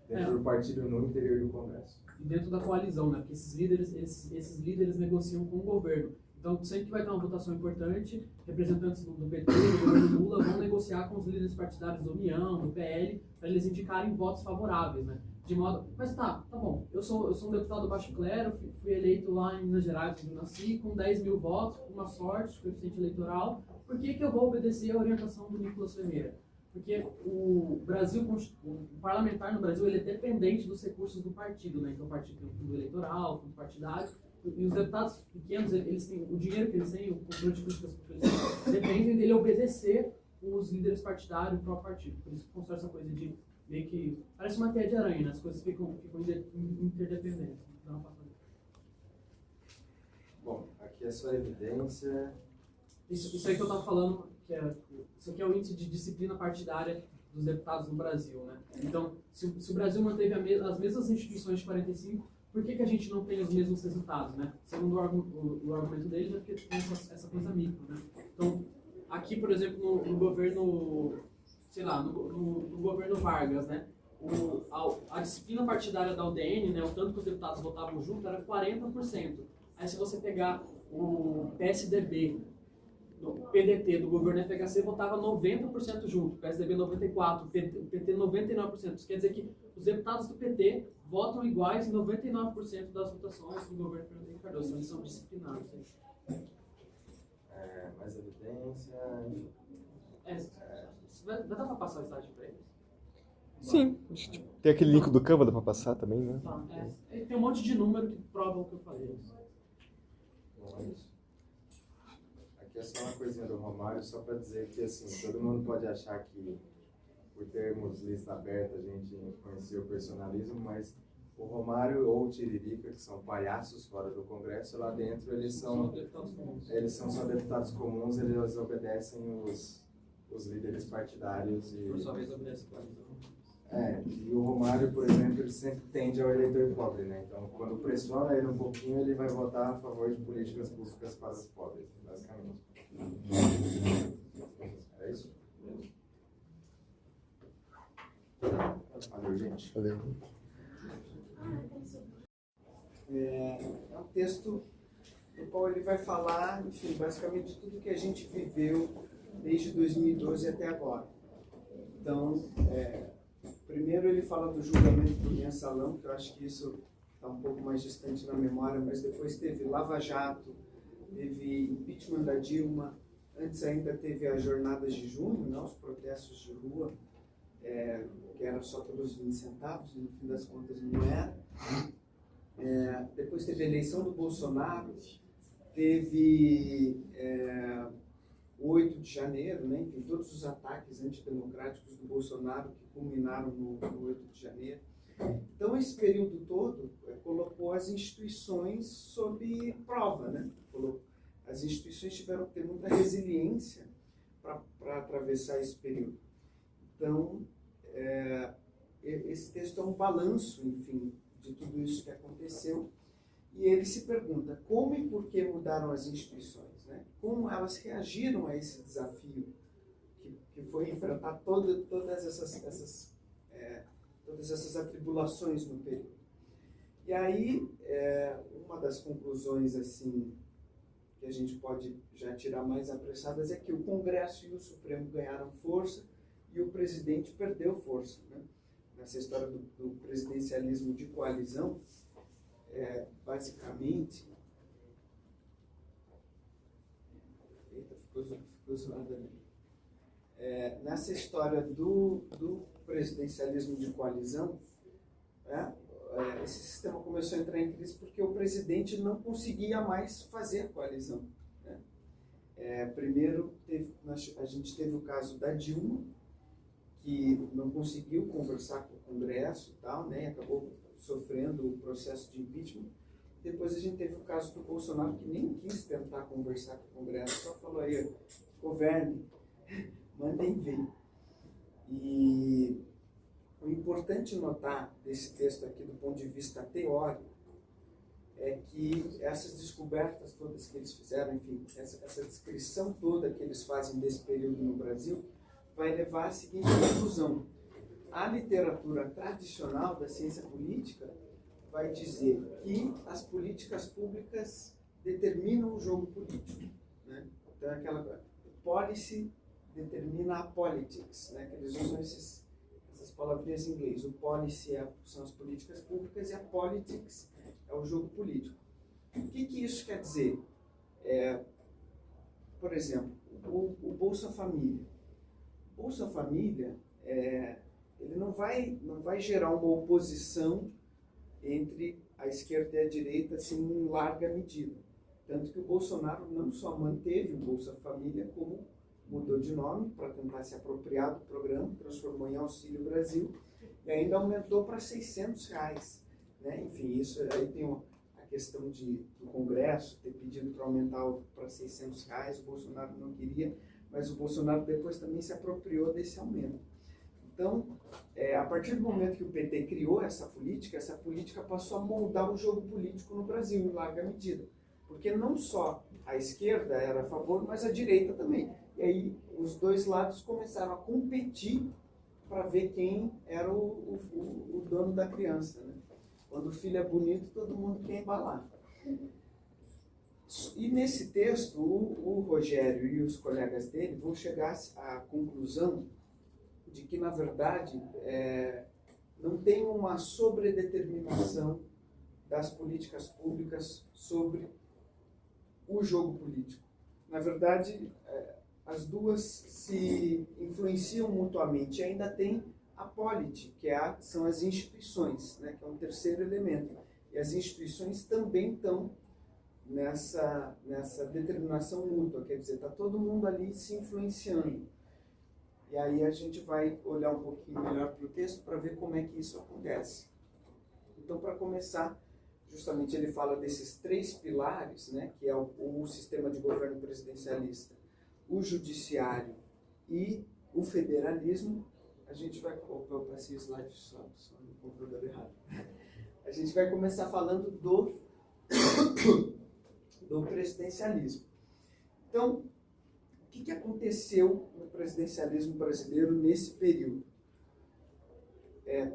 dentro do partido no interior do Congresso. E dentro da coalizão, né? Porque esses líderes negociam com o governo. Então, sempre que vai ter uma votação importante, representantes do PT, do governo Lula, vão negociar com os líderes partidários do União, do PL, para eles indicarem votos favoráveis, né? De modo, mas tá bom, eu sou um deputado baixo clero, fui eleito lá em Minas Gerais, onde eu nasci, com 10 mil votos, com uma sorte, coeficiente eleitoral, por que eu vou obedecer a orientação do Nicolas Ferreira? Porque o Brasil, o parlamentar no Brasil, ele é dependente dos recursos do partido, né? Então o partido tem o fundo eleitoral, o fundo partidário, e os deputados pequenos, eles têm o dinheiro que eles têm, o controle de políticas que eles têm, dependem dele obedecer os líderes partidários do próprio partido. Por isso que constrói essa coisa de meio que parece uma teia de aranha, né? As coisas ficam interdependentes. Dá uma passada. Bom, aqui é só evidência. Isso aí que eu estava falando, isso aqui é o índice de disciplina partidária dos deputados no Brasil, né? Então, se o Brasil manteve as mesmas instituições de 45, por que a gente não tem os mesmos resultados, né? Segundo o argumento deles, é porque tem essa coisa micro, né? Então, aqui, por exemplo, no governo, sei lá, no governo Vargas, né? A disciplina partidária da UDN, né? O tanto que os deputados votavam junto, era 40%. Aí, se você pegar o PSDB, o PDT do governo FHC votava 90% junto, PSDB 94%, PT 99%. Isso quer dizer que os deputados do PT votam iguais em 99% das votações do governo Fernando Henrique Cardoso. Eles são disciplinados. Mais evidência. Vai dar para passar o slide para eles? Sim. Tem aquele link do Canva, dá pra passar também, né? Tá, tem um monte de número que provam o que eu falei. Bom, é isso. Aqui é só uma coisinha do Romário, só para dizer que assim, todo mundo pode achar que por termos lista aberta a gente influencia o personalismo, mas o Romário ou o Tiririca, que são palhaços fora do Congresso, lá dentro eles são só deputados comuns, eles obedecem os líderes partidários. E, por sua vez, obedece a e o Romário, por exemplo, ele sempre tende ao eleitor pobre, né? Então, quando pressiona ele um pouquinho, ele vai votar a favor de políticas públicas para os pobres, basicamente. É isso? Valeu, gente. Valeu. É um texto no qual ele vai falar, enfim, basicamente de tudo que a gente viveu desde 2012 até agora. Então, primeiro ele fala do julgamento do Mensalão, que eu acho que isso está um pouco mais distante na memória, mas depois teve Lava Jato, teve impeachment da Dilma, antes ainda teve as jornadas de junho, né, os protestos de rua, que eram só pelos 20 centavos, no fim das contas não era. Depois teve a eleição do Bolsonaro, teve o 8 de janeiro, né, enfim, todos os ataques antidemocráticos do Bolsonaro que culminaram no 8 de janeiro. Então, esse período todo colocou as instituições sob prova, né? As instituições tiveram que ter muita resiliência para atravessar esse período. Então, esse texto é um balanço, enfim, de tudo isso que aconteceu. E ele se pergunta como e por que mudaram as instituições, né? Como elas reagiram a esse desafio que foi enfrentar todas essas atribulações no período. E aí, uma das conclusões assim que a gente pode já tirar mais apressadas é que o Congresso e o Supremo ganharam força e o presidente perdeu força, né? Nessa história do presidencialismo de coalizão, basicamente... Eita, ficou zoado ali. Nessa história do presidencialismo de coalizão, esse sistema começou a entrar em crise porque o presidente não conseguia mais fazer a coalizão, né? Primeiro, a gente teve o caso da Dilma, que não conseguiu conversar com o Congresso e tal, né? Acabou sofrendo o processo de impeachment. Depois a gente teve o caso do Bolsonaro, que nem quis tentar conversar com o Congresso, só falou aí, governe, mandem ver. E o importante notar desse texto aqui, do ponto de vista teórico, é que essas descobertas todas que eles fizeram, enfim, essa descrição toda que eles fazem desse período no Brasil, vai levar à seguinte conclusão. A literatura tradicional da ciência política vai dizer que as políticas públicas determinam o jogo político, né? Então, aquela policy determina a politics, né? Que eles usam essas palavrinhas em inglês. O policy são as políticas públicas e a politics é o jogo político. O que isso quer dizer? Por exemplo, o Bolsa Família. O Bolsa Família, ele não vai gerar uma oposição entre a esquerda e a direita assim, em larga medida. Tanto que o Bolsonaro não só manteve o Bolsa Família, como mudou de nome para tentar se apropriar do programa, transformou em Auxílio Brasil e ainda aumentou para R$600. Né? Enfim, isso aí tem a questão do Congresso ter pedido para aumentar para R$600, o Bolsonaro não queria, mas o Bolsonaro depois também se apropriou desse aumento. Então, a partir do momento que o PT criou essa política passou a moldar o jogo político no Brasil, em larga medida. Porque não só a esquerda era a favor, mas a direita também. E aí os dois lados começaram a competir para ver quem era o dono da criança. Né? Quando o filho é bonito, todo mundo quer embalar. E nesse texto, o Rogério e os colegas dele vão chegar à conclusão de que, na verdade, não tem uma sobredeterminação das políticas públicas sobre o jogo político. Na verdade, as duas se influenciam mutuamente. E ainda tem a polity, que são as instituições, né, que é um terceiro elemento. E as instituições também estão nessa determinação mútua, quer dizer, está todo mundo ali se influenciando. E aí a gente vai olhar um pouquinho melhor para o texto para ver como é que isso acontece. Então, para começar, justamente ele fala desses 3 pilares, né, que é o sistema de governo presidencialista, o judiciário e o federalismo. A gente vai... Opa, eu passei o slide só no computador errado. A gente vai começar falando do presidencialismo. Então, o que aconteceu no presidencialismo brasileiro nesse período?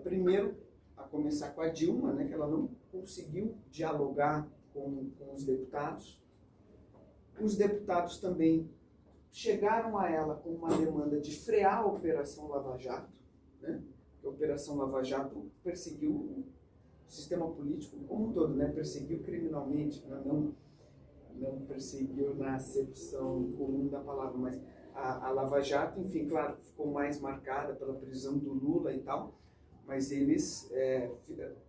Primeiro, a começar com a Dilma, né, que ela não conseguiu dialogar com os deputados. Os deputados também chegaram a ela com uma demanda de frear a Operação Lava Jato, né? A Operação Lava Jato perseguiu o sistema político como um todo, né? Perseguiu criminalmente, né? Não perseguiu na acepção comum da palavra, mas a Lava Jato, enfim, claro, ficou mais marcada pela prisão do Lula e tal, mas eles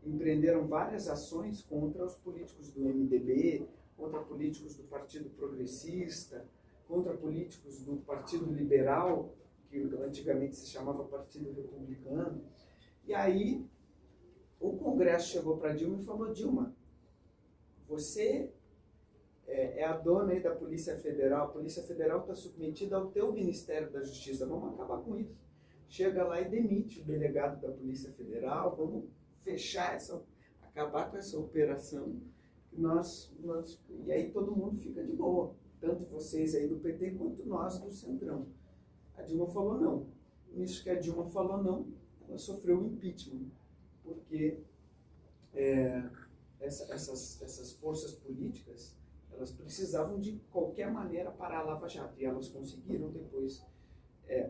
empreenderam várias ações contra os políticos do MDB, contra políticos do Partido Progressista, contra políticos do Partido Liberal, que antigamente se chamava Partido Republicano. E aí o Congresso chegou para Dilma e falou: Dilma, você é a dona aí da Polícia Federal, a Polícia Federal está submetida ao teu Ministério da Justiça, vamos acabar com isso. Chega lá e demite o delegado da Polícia Federal, vamos fechar acabar com essa operação, e aí todo mundo fica de boa, tanto vocês aí do PT quanto nós do Centrão. A Dilma falou não. Nisso que a Dilma falou não, ela sofreu o impeachment, porque essas forças políticas, elas precisavam de qualquer maneira parar a Lava Jato, e elas conseguiram depois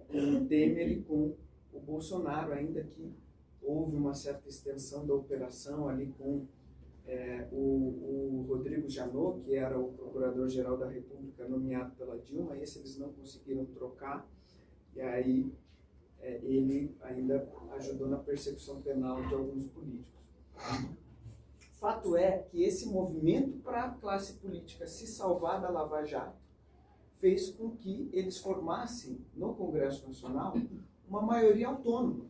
com o Temer e com o Bolsonaro, ainda que houve uma certa extensão da operação ali com o Rodrigo Janot, que era o Procurador-Geral da República nomeado pela Dilma. Esse eles não conseguiram trocar, e aí ele ainda ajudou na persecução penal de alguns políticos. Fato é que esse movimento para a classe política se salvar da Lava Jato fez com que eles formassem no Congresso Nacional uma maioria autônoma.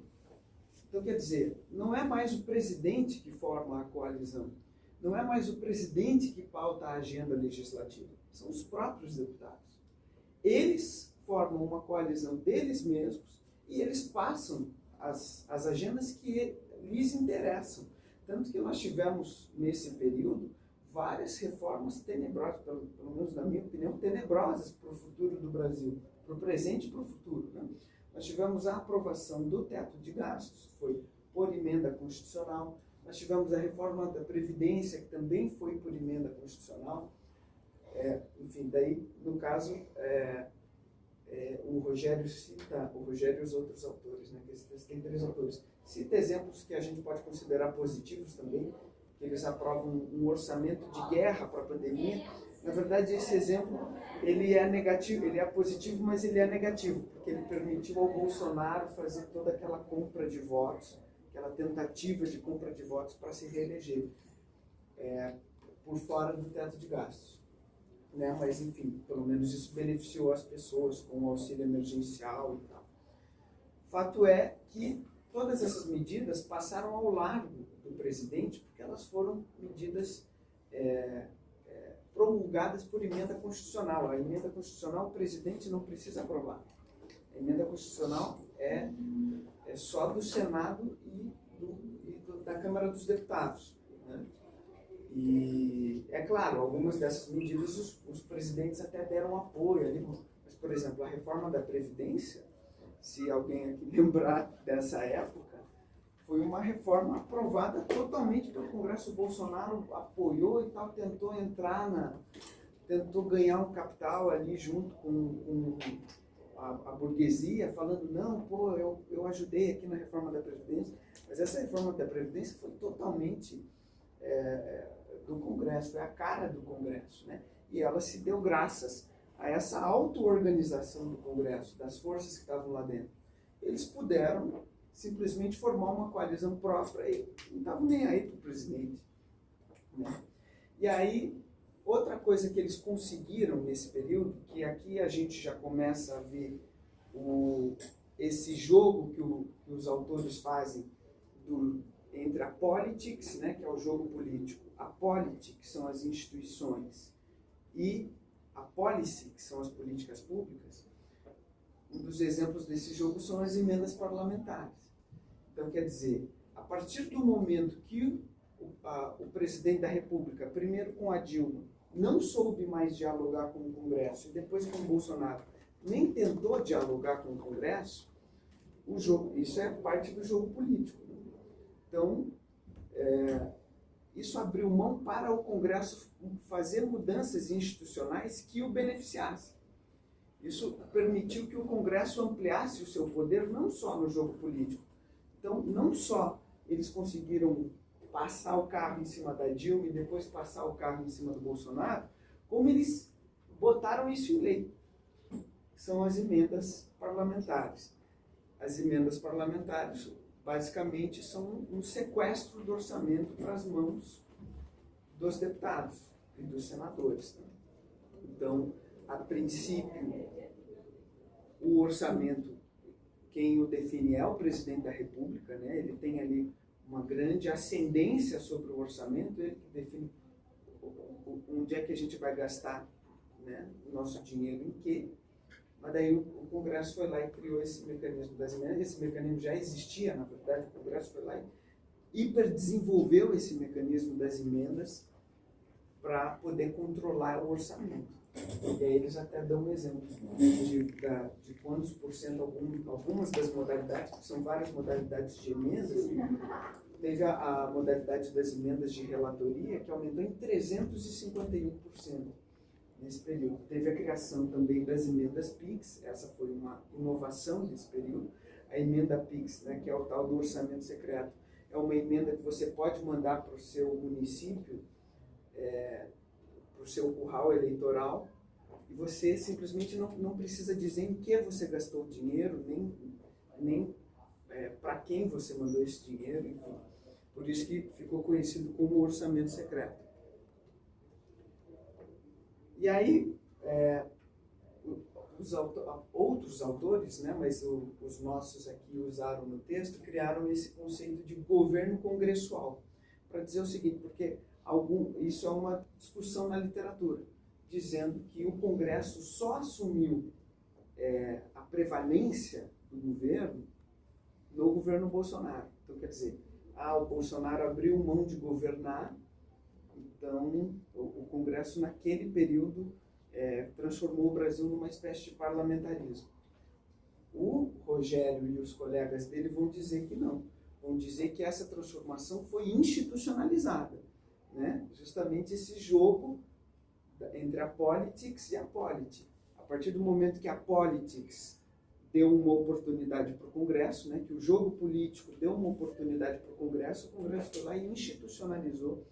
Então, quer dizer, não é mais o presidente que forma a coalizão, não é mais o presidente que pauta a agenda legislativa, são os próprios deputados. Eles formam uma coalizão deles mesmos e eles passam as agendas que lhes interessam. Tanto que nós tivemos, nesse período, várias reformas tenebrosas, pelo menos na minha opinião, tenebrosas para o futuro do Brasil, para o presente e para o futuro, né? Nós tivemos a aprovação do teto de gastos, que foi por emenda constitucional. Nós tivemos a reforma da Previdência, que também foi por emenda constitucional. Enfim, daí, no caso, o Rogério cita, o Rogério e os outros autores, né, que esse texto tem 3 autores, cita exemplos que a gente pode considerar positivos também, que eles aprovam um orçamento de guerra para a pandemia. Na verdade, esse exemplo, ele é negativo, ele é positivo, mas ele é negativo, porque ele permitiu ao Bolsonaro fazer toda aquela compra de votos, aquela tentativa de compra de votos para se reeleger, por fora do teto de gastos. Né? Mas, enfim, pelo menos isso beneficiou as pessoas com o auxílio emergencial e tal. Fato é que todas essas medidas passaram ao largo do presidente, porque elas foram medidas promulgadas por emenda constitucional. A emenda constitucional o presidente não precisa aprovar. A emenda constitucional é só do Senado e da Câmara dos Deputados, né? E, é claro, algumas dessas medidas os presidentes até deram apoio ali, mas, por exemplo, a reforma da Previdência, se alguém aqui lembrar dessa época, foi uma reforma aprovada totalmente pelo Congresso. O Bolsonaro apoiou e tal, tentou tentou ganhar um capital ali junto com a burguesia, falando, não, pô, eu ajudei aqui na reforma da Previdência, mas essa reforma da Previdência foi totalmente do Congresso, foi a cara do Congresso, né? E ela se deu graças a essa auto-organização do Congresso, das forças que estavam lá dentro. Eles puderam simplesmente formar uma coalizão própria e não estavam nem aí para o presidente, né? E aí, outra coisa que eles conseguiram nesse período, que aqui a gente já começa a ver esse jogo que os autores fazem entre a politics, né, que é o jogo político, a polity, que são as instituições, e a policy, que são as políticas públicas. Um dos exemplos desse jogo são as emendas parlamentares. Então, quer dizer, a partir do momento que o presidente da República, primeiro com a Dilma, não soube mais dialogar com o Congresso, e depois com o Bolsonaro, nem tentou dialogar com o Congresso, isso é parte do jogo político. Então, isso abriu mão para o Congresso fazer mudanças institucionais que o beneficiassem. Isso permitiu que o Congresso ampliasse o seu poder não só no jogo político. Então, não só eles conseguiram passar o carro em cima da Dilma e depois passar o carro em cima do Bolsonaro, como eles botaram isso em lei. São as emendas parlamentares. As emendas parlamentares, basicamente, são um sequestro do orçamento para as mãos dos deputados e dos senadores, né? Então, a princípio, o orçamento, quem o define é o presidente da República, né? Ele tem ali uma grande ascendência sobre o orçamento, ele que define onde é que a gente vai gastar, né, o nosso dinheiro em quê. Mas daí o Congresso foi lá e criou esse mecanismo das emendas. Esse mecanismo já existia, na verdade, o Congresso foi lá e hiperdesenvolveu esse mecanismo das emendas para poder controlar o orçamento. E aí eles até dão um exemplo de quantos por cento algumas das modalidades, que são várias modalidades de emendas. Teve a modalidade das emendas de relatoria, que aumentou em 351%. Nesse período. Teve a criação também das emendas PIX, essa foi uma inovação desse período. A emenda PIX, né, que é o tal do orçamento secreto, é uma emenda que você pode mandar para o seu município, para o seu curral eleitoral, e você simplesmente não precisa dizer em que você gastou o dinheiro, nem para quem você mandou esse dinheiro, enfim. Por isso que ficou conhecido como orçamento secreto. E aí, outros autores, né, mas os nossos aqui usaram no texto, criaram esse conceito de governo congressual, para dizer o seguinte, porque isso é uma discussão na literatura, dizendo que o Congresso só assumiu a prevalência do governo no governo Bolsonaro. Então, quer dizer, o Bolsonaro abriu mão de governar, então o Congresso, naquele período, transformou o Brasil numa espécie de parlamentarismo. O Rogério e os colegas dele vão dizer que não. Vão dizer que essa transformação foi institucionalizada, né? Justamente esse jogo entre a politics e a polity. A partir do momento que a politics deu uma oportunidade para o Congresso, né? Que o jogo político deu uma oportunidade para o Congresso foi lá e institucionalizou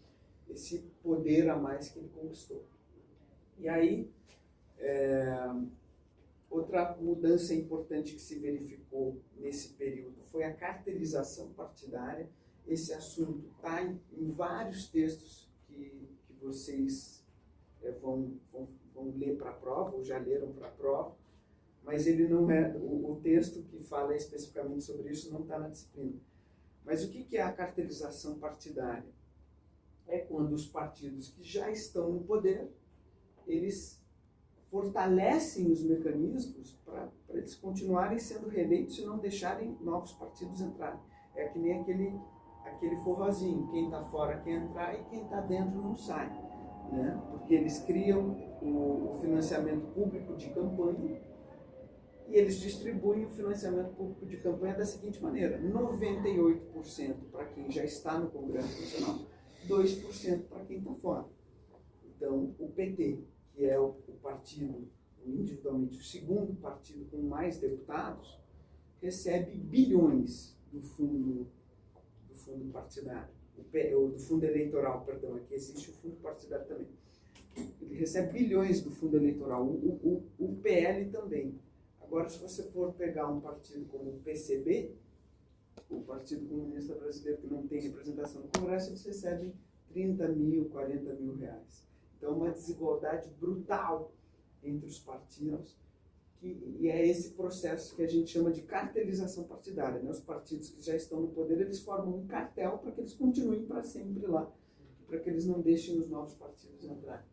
esse poder a mais que ele conquistou. E aí, outra mudança importante que se verificou nesse período foi a cartelização partidária. Esse assunto está em vários textos que vocês vão ler para a prova, ou já leram para a prova, mas ele não é, o texto que fala especificamente sobre isso não está na disciplina. Mas o que é a cartelização partidária? É quando os partidos que já estão no poder, eles fortalecem os mecanismos para eles continuarem sendo reeleitos e não deixarem novos partidos entrarem. É que nem aquele forrozinho, quem está fora quer entrar e quem está dentro não sai, né? Porque eles criam o financiamento público de campanha e eles distribuem o financiamento público de campanha da seguinte maneira: 98% para quem já está no Congresso Nacional, 2% para quem está fora. Então, o PT, que é o partido, individualmente, o segundo partido com mais deputados, recebe bilhões do fundo partidário, do fundo eleitoral, perdão, aqui existe o fundo partidário também. Ele recebe bilhões do fundo eleitoral, o PL também. Agora, se você for pegar um partido como o PCB, o Partido Comunista Brasileiro, que não tem representação no Congresso, eles recebem 30 mil, 40 mil reais. Então, uma desigualdade brutal entre os partidos, e é esse processo que a gente chama de cartelização partidária, né? Os partidos que já estão no poder, eles formam um cartel para que eles continuem para sempre lá, para que eles não deixem os novos partidos entrarem.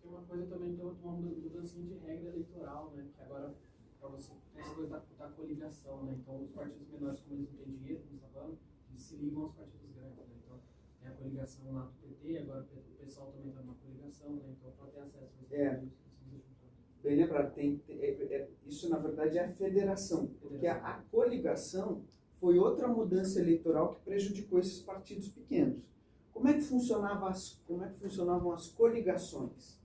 Tem uma coisa também, tem uma mudança de regra eleitoral, né? Que agora, para você, tem essa coisa da coligação, né? Então, os partidos menores, como eles não têm dinheiro, como você está falando, eles se ligam aos partidos grandes, né? Então, tem a coligação lá do PT, agora o pessoal também está numa coligação, né? Então, para ter acesso a esses partidos. Bem lembrado, isso na verdade é a federação, porque a coligação foi outra mudança eleitoral que prejudicou esses partidos pequenos. Como é que funcionavam as coligações?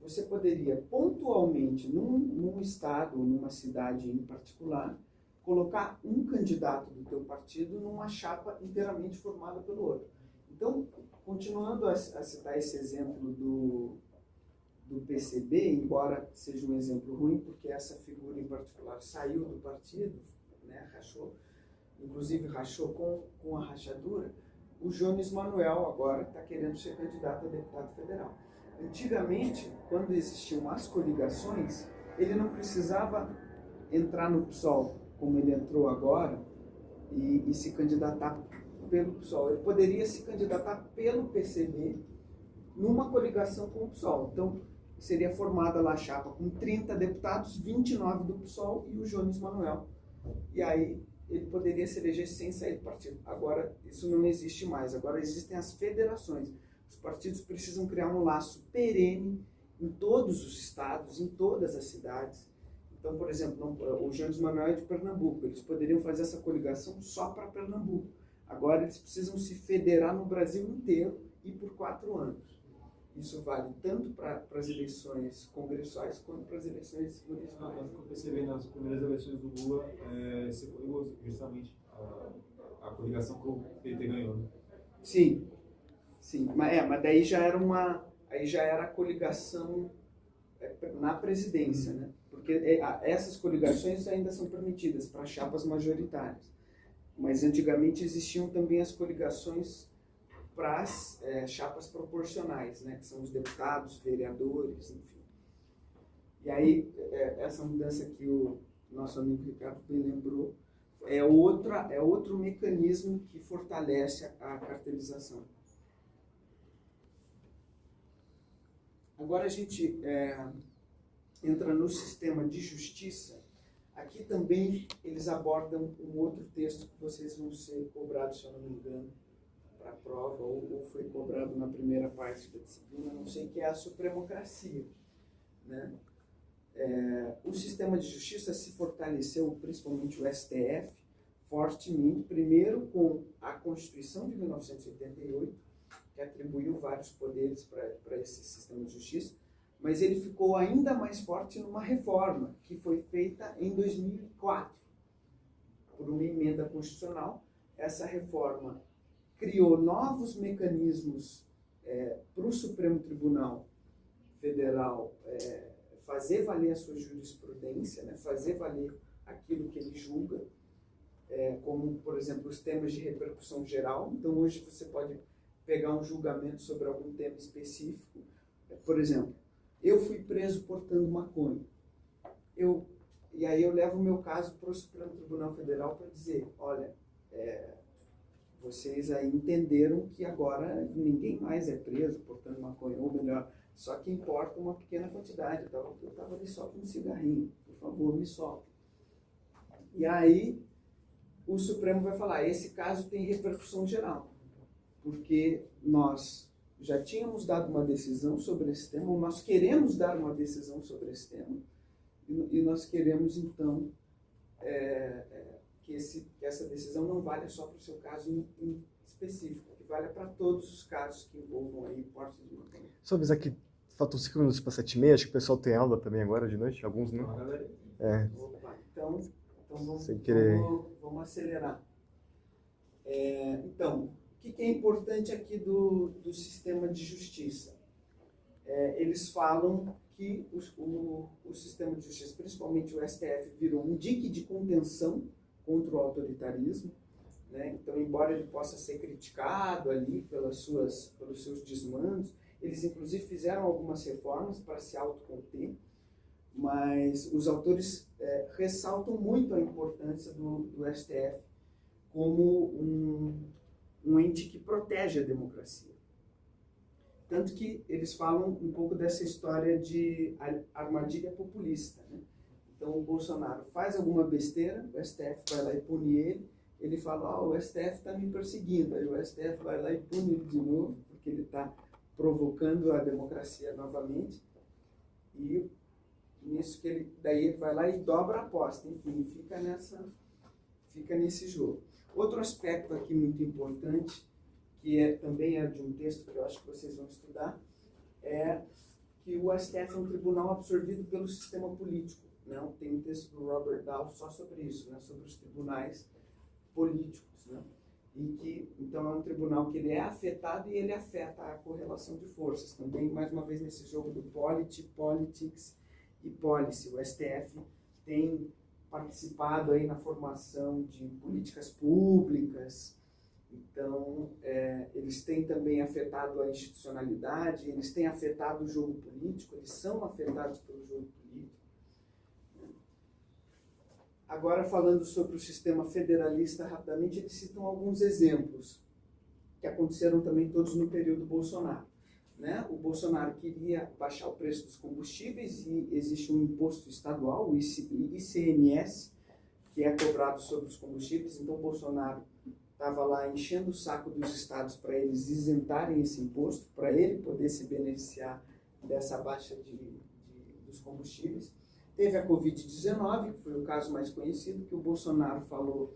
Você poderia pontualmente, num estado ou numa cidade em particular, colocar um candidato do teu partido numa chapa inteiramente formada pelo outro. Então, continuando a citar esse exemplo do PCB, embora seja um exemplo ruim, porque essa figura em particular saiu do partido, né, rachou, inclusive rachou com a rachadura, o Jones Manuel agora está querendo ser candidato a deputado federal. Antigamente, quando existiam as coligações, ele não precisava entrar no PSOL, como ele entrou agora, e se candidatar pelo PSOL. Ele poderia se candidatar pelo PCB numa coligação com o PSOL. Então, seria formada lá a chapa com 30 deputados, 29 do PSOL e o Jones Manuel. E aí ele poderia se eleger sem sair do partido. Agora, isso não existe mais. Agora existem as federações. Os partidos precisam criar um laço perene em todos os estados, em todas as cidades. Então, por exemplo, o Jones Manuel é de Pernambuco. Eles poderiam fazer essa coligação só para Pernambuco. Agora eles precisam se federar no Brasil inteiro e por 4 anos. Isso vale tanto para as eleições congressuais quanto para as eleições municipais. O que eu percebi nas primeiras eleições do Lula, se coligou justamente a coligação que o PT ganhou. Né? Sim, mas daí já era a coligação na presidência, né? Porque essas coligações ainda são permitidas para chapas majoritárias. Mas antigamente existiam também as coligações para as chapas proporcionais, né, que são os deputados, vereadores, enfim. E aí, essa mudança que o nosso amigo Ricardo bem lembrou, é outro mecanismo que fortalece a cartelização. Agora a gente entra no sistema de justiça. Aqui também eles abordam um outro texto que vocês vão ser cobrados, se eu não me engano, para a prova, ou foi cobrado na primeira parte da disciplina, não sei, que é a supremocracia, né? O sistema de justiça se fortaleceu, principalmente o STF, fortemente, primeiro com a Constituição de 1988, que atribuiu vários poderes para esse sistema de justiça, mas ele ficou ainda mais forte numa reforma que foi feita em 2004, por uma emenda constitucional. Essa reforma criou novos mecanismos para o Supremo Tribunal Federal fazer valer a sua jurisprudência, né, fazer valer aquilo que ele julga, como, por exemplo, os temas de repercussão geral. Então, hoje você pode pegar um julgamento sobre algum tema específico. Por exemplo, eu fui preso portando maconha. E aí eu levo o meu caso para o Supremo Tribunal Federal para dizer, olha, vocês aí entenderam que agora ninguém mais é preso portando maconha, ou melhor, só que importa uma pequena quantidade. Eu estava ali só com um cigarrinho, por favor, me solta. E aí o Supremo vai falar, esse caso tem repercussão geral, porque nós já tínhamos dado uma decisão sobre esse tema, ou nós queremos dar uma decisão sobre esse tema, e nós queremos, então, que essa decisão não valha só para o seu caso em específico, que valha para todos os casos que envolvam aí porte de maconha. Só avisar que faltam 5 minutos para 7h30, acho que o pessoal tem aula também agora de noite, alguns não. Opa, então vamos acelerar. Então, o que é importante aqui do sistema de justiça? Eles falam que o sistema de justiça, principalmente o STF, virou um dique de contenção contra o autoritarismo, né? Então, embora ele possa ser criticado ali pelos seus desmandos, eles inclusive fizeram algumas reformas para se autoconter, mas os autores ressaltam muito a importância do STF como um ente que protege a democracia. Tanto que eles falam um pouco dessa história de armadilha populista, né? Então o Bolsonaro faz alguma besteira, o STF vai lá e pune ele fala, o STF está me perseguindo, aí o STF vai lá e pune ele de novo, porque ele está provocando a democracia novamente, e nisso que daí ele vai lá e dobra a aposta, enfim, fica nesse jogo. Outro aspecto aqui muito importante, que também é de um texto que eu acho que vocês vão estudar, é que o STF é um tribunal absorvido pelo sistema político. Né? Tem um texto do Robert Dahl só sobre isso, né? Sobre os tribunais políticos. Né? E que, então, é um tribunal que ele é afetado e ele afeta a correlação de forças. Também, mais uma vez, nesse jogo do politics e policy. O STF tem participado aí na formação de políticas públicas. Então, eles têm também afetado a institucionalidade, eles têm afetado o jogo político, eles são afetados pelo jogo político. Agora, falando sobre o sistema federalista, rapidamente, eles citam alguns exemplos que aconteceram também todos no período Bolsonaro. Né? O Bolsonaro queria baixar o preço dos combustíveis e existe um imposto estadual, o ICMS, que é cobrado sobre os combustíveis. Então, o Bolsonaro estava lá enchendo o saco dos estados para eles isentarem esse imposto, para ele poder se beneficiar dessa baixa dos combustíveis. Teve a Covid-19, que foi o caso mais conhecido, que o Bolsonaro falou,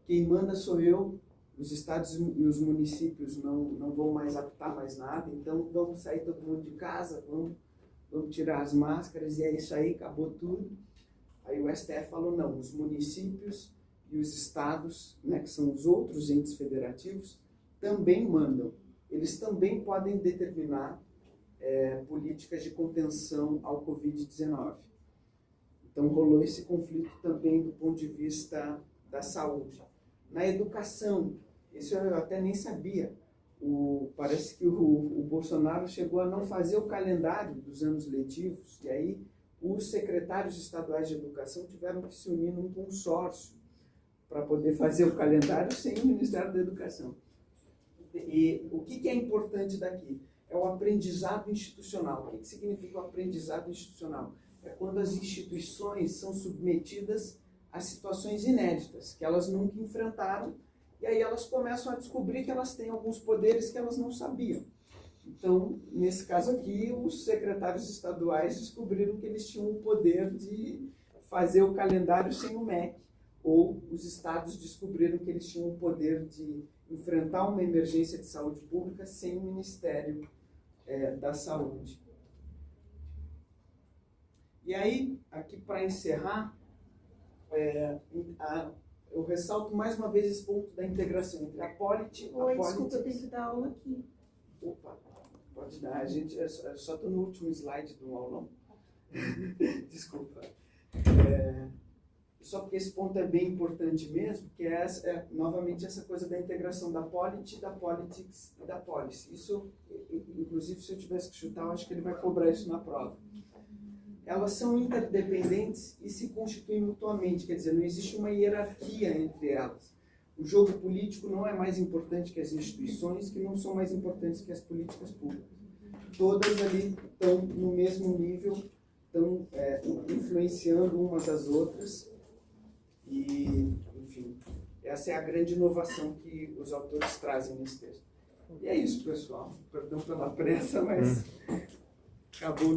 quem manda sou eu, os estados e os municípios não vão mais apitar mais nada, então vamos sair todo mundo de casa, vamos tirar as máscaras, e é isso aí, acabou tudo. Aí o STF falou, não, os municípios e os estados, né, que são os outros entes federativos, também mandam. Eles também podem determinar políticas de contenção ao Covid-19. Então rolou esse conflito também do ponto de vista da saúde. Na educação, isso eu até nem sabia. Parece que o Bolsonaro chegou a não fazer o calendário dos anos letivos, e aí os secretários estaduais de educação tiveram que se unir num consórcio para poder fazer o calendário sem o Ministério da Educação. E o que é importante daqui? É o aprendizado institucional. O que significa o aprendizado institucional? É quando as instituições são submetidas a situações inéditas, que elas nunca enfrentaram, e aí elas começam a descobrir que elas têm alguns poderes que elas não sabiam. Então, nesse caso aqui, os secretários estaduais descobriram que eles tinham o poder de fazer o calendário sem o MEC, ou os estados descobriram que eles tinham o poder de enfrentar uma emergência de saúde pública sem o Ministério da Saúde. E aí, aqui para encerrar, eu ressalto mais uma vez esse ponto da integração entre a polity e a Oi, politics. desculpa, eu tenho que dar aula aqui. Opa, pode dar. A gente, eu só estou no último slide do aulão. Desculpa. Só porque esse ponto é bem importante mesmo, que é novamente essa coisa da integração da polity, da politics e da policy. Isso, inclusive, se eu tivesse que chutar, eu acho que ele vai cobrar isso na prova. Elas são interdependentes e se constituem mutuamente, quer dizer, não existe uma hierarquia entre elas. O jogo político não é mais importante que as instituições, que não são mais importantes que as políticas públicas. Todas ali estão no mesmo nível, estão influenciando umas às outras. E, enfim, essa é a grande inovação que os autores trazem nesse texto. E é isso, pessoal. Perdão pela pressa, mas acabou.